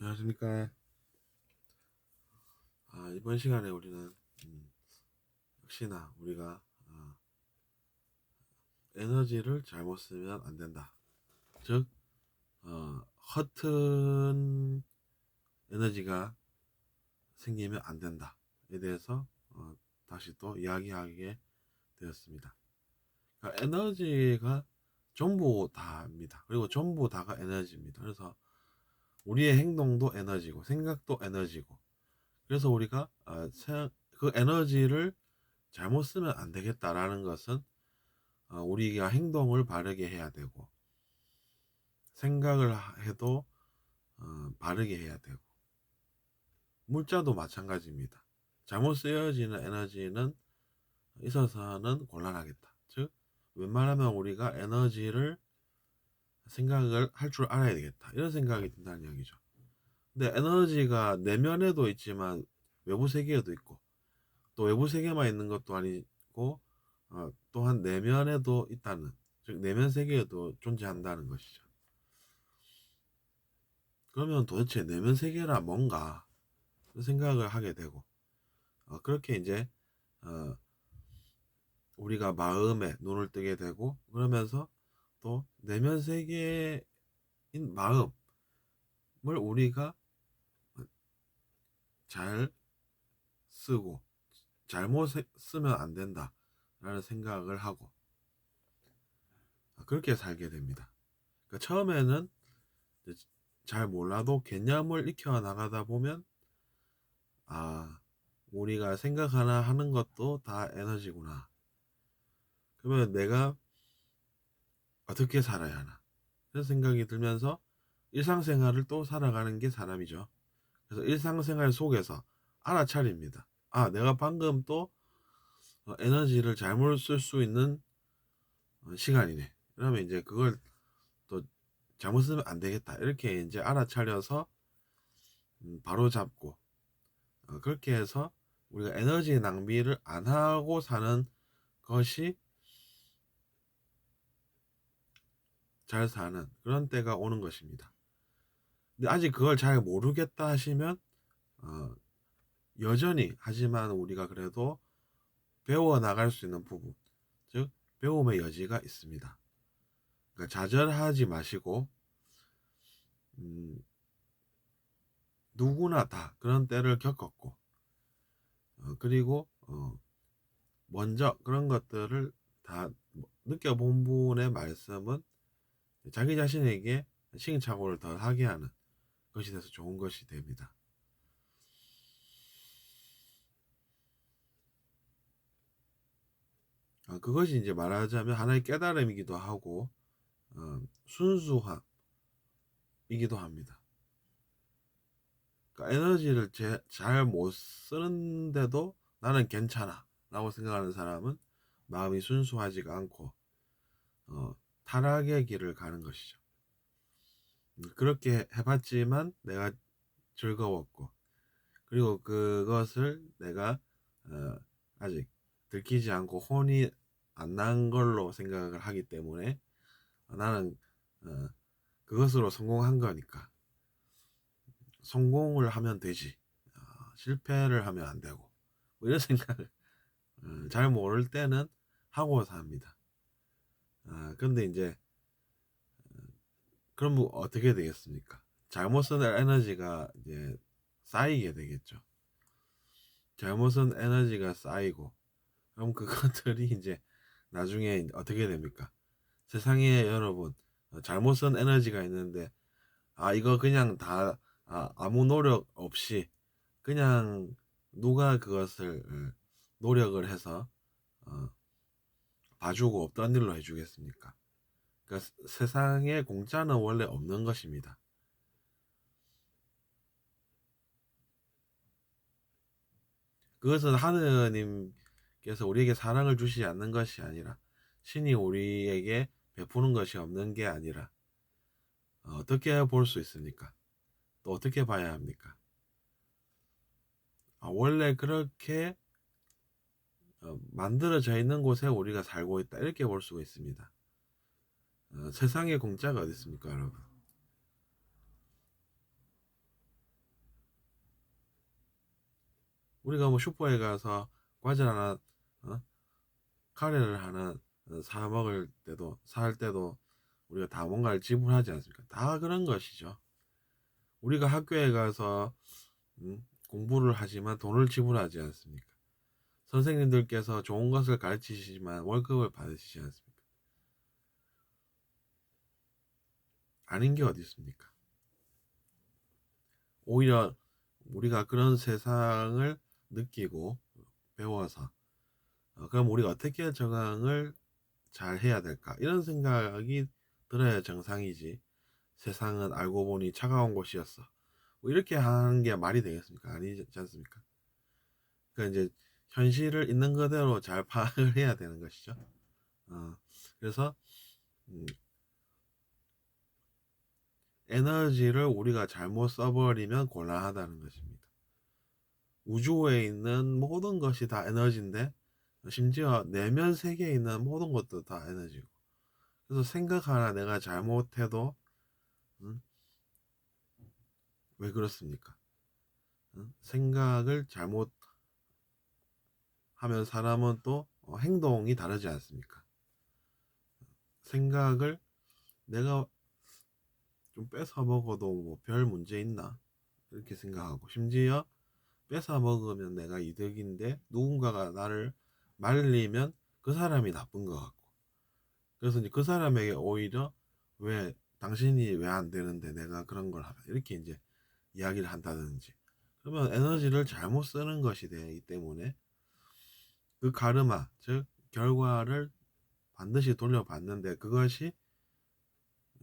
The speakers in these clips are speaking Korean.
안녕하십니까. 이번 시간에 우리는 역시나 우리가 에너지를 잘못 쓰면 안 된다. 즉, 허튼 에너지가 생기면 안 된다에 대해서 다시 또 이야기하게 되었습니다. 그러니까 에너지가 전부 다입니다. 그리고 전부 다가 에너지입니다. 그래서 우리의 행동도 에너지고 생각도 에너지고, 그래서 우리가 그 에너지를 잘못 쓰면 안 되겠다라는 것은 우리가 행동을 바르게 해야 되고, 생각을 해도 바르게 해야 되고, 물자도 마찬가지입니다. 잘못 쓰여지는 에너지는 있어서는 곤란하겠다. 즉, 웬만하면 우리가 에너지를 생각을 할 줄 알아야 되겠다, 이런 생각이 든다는 이야기죠. 근데 에너지가 내면에도 있지만 외부 세계에도 있고, 또 외부 세계만 있는 것도 아니고 또한 내면에도 있다는, 즉 내면 세계에도 존재한다는 것이죠. 그러면 도대체 내면 세계라 뭔가 생각을 하게 되고, 그렇게 이제 우리가 마음에 눈을 뜨게 되고, 그러면서 또 내면 세계인 마음을 우리가 잘 쓰고 잘못 쓰면 안 된다 라는 생각을 하고, 그렇게 살게 됩니다. 그러니까 처음에는 잘 몰라도 개념을 익혀 나가다 보면 우리가 생각하나 하는 것도 다 에너지구나. 그러면 내가 어떻게 살아야 하나, 그런 생각이 들면서 일상생활을 또 살아가는 게 사람이죠. 그래서 일상생활 속에서 알아차립니다. 내가 방금 또 에너지를 잘못 쓸 수 있는 시간이네. 그러면 이제 그걸 또 잘못 쓰면 안 되겠다, 이렇게 이제 알아차려서 바로 잡고, 그렇게 해서 우리가 에너지 낭비를 안 하고 사는 것이 잘 사는 그런 때가 오는 것입니다. 근데 아직 그걸 잘 모르겠다 하시면 여전히, 하지만 우리가 그래도 배워 나갈 수 있는 부분, 즉 배움의 여지가 있습니다. 그러니까 좌절하지 마시고, 누구나 다 그런 때를 겪었고, 그리고 먼저 그런 것들을 다 느껴본 분의 말씀은 자기 자신에게 시행착오를 덜 하게 하는 것이 돼서 좋은 것이 됩니다. 그것이 이제 말하자면 하나의 깨달음이기도 하고 순수함이기도 합니다. 그러니까 에너지를 잘 못 쓰는데도 나는 괜찮아 라고 생각하는 사람은 마음이 순수하지가 않고 타락의 길을 가는 것이죠. 그렇게 해봤지만 내가 즐거웠고, 그리고 그것을 내가 아직 들키지 않고 혼이 안 난 걸로 생각을 하기 때문에 나는 그것으로 성공한 거니까 성공을 하면 되지, 실패를 하면 안 되고, 뭐 이런 생각을 잘 모를 때는 하고 삽니다. 근데 이제 그럼 뭐 어떻게 되겠습니까? 잘못 쓴 에너지가 이제 쌓이게 되겠죠. 잘못 쓴 에너지가 쌓이고, 그럼 그것들이 이제 나중에 어떻게 됩니까? 세상에 여러분, 잘못 쓴 에너지가 있는데 이거 그냥 다 아무 노력 없이 그냥 누가 그것을 노력을 해서 봐주고 없던 일로 해주겠습니까? 그러니까 세상에 공짜는 원래 없는 것입니다. 그것은 하느님께서 우리에게 사랑을 주시지 않는 것이 아니라, 신이 우리에게 베푸는 것이 없는 게 아니라, 어떻게 볼 수 있습니까? 또 어떻게 봐야 합니까? 원래 그렇게 만들어져 있는 곳에 우리가 살고 있다, 이렇게 볼 수가 있습니다. 세상에 공짜가 어디 있습니까, 여러분? 우리가 뭐 슈퍼에 가서 과자 하나, 어? 카레를 하나 사 먹을 때도, 살 때도 우리가 다 뭔가를 지불하지 않습니까? 다 그런 것이죠. 우리가 학교에 가서 공부를 하지만 돈을 지불하지 않습니까? 선생님들께서 좋은 것을 가르치시지만 월급을 받으시지 않습니까? 아닌 게 어디 있습니까? 오히려 우리가 그런 세상을 느끼고 배워서 그럼 우리가 어떻게 적응을 잘 해야 될까? 이런 생각이 들어야 정상이지. 세상은 알고 보니 차가운 곳이었어. 뭐 이렇게 하는 게 말이 되겠습니까? 아니지 않습니까? 그러니까 이제 현실을 있는 그대로 잘 파악을 해야 되는 것이죠. 그래서 음, 에너지를 우리가 잘못 써버리면 곤란하다는 것입니다. 우주에 있는 모든 것이 다 에너지인데 심지어 내면 세계에 있는 모든 것도 다 에너지고 그래서 생각 하나 내가 잘못해도 음, 왜 그렇습니까? 생각을 잘못하면 사람은 또 행동이 다르지 않습니까? 생각을 내가 좀 뺏어 먹어도 뭐 별 문제 있나? 이렇게 생각하고 심지어 뺏어 먹으면 내가 이득인데 누군가가 나를 말리면 그 사람이 나쁜 것 같고 그래서 이제 그 사람에게 오히려 왜 당신이 왜 안 되는데 내가 그런 걸 하면 이렇게 이제 이야기를 한다든지 그러면 에너지를 잘못 쓰는 것이 되기 때문에 그 가르마 즉 결과를 반드시 돌려받는데 그것이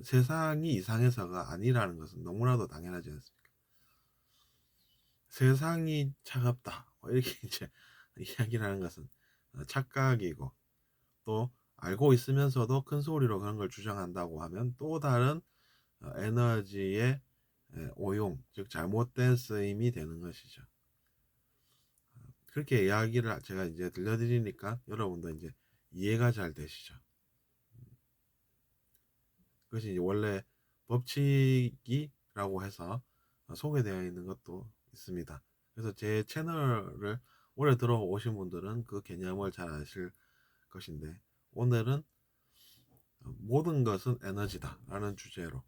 세상이 이상해서가 아니라는 것은 너무나도 당연하지 않습니까? 세상이 차갑다 뭐 이렇게 이제 이야기를 하는 것은 착각이고 또 알고 있으면서도 큰 소리로 그런 걸 주장한다고 하면 또 다른 에너지의 오용, 즉 잘못된 쓰임이 되는 것이죠. 그렇게 이야기를 제가 이제 들려드리니까 여러분도 이제 이해가 잘 되시죠. 그것이 이제 원래 법칙이라고 해서 소개되어 있는 것도 있습니다. 그래서 제 채널을 오래 들어오신 분들은 그 개념을 잘 아실 것인데 오늘은 모든 것은 에너지다 라는 주제로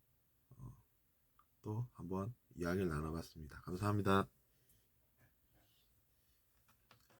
또 한번 이야기를 나눠봤습니다. 감사합니다.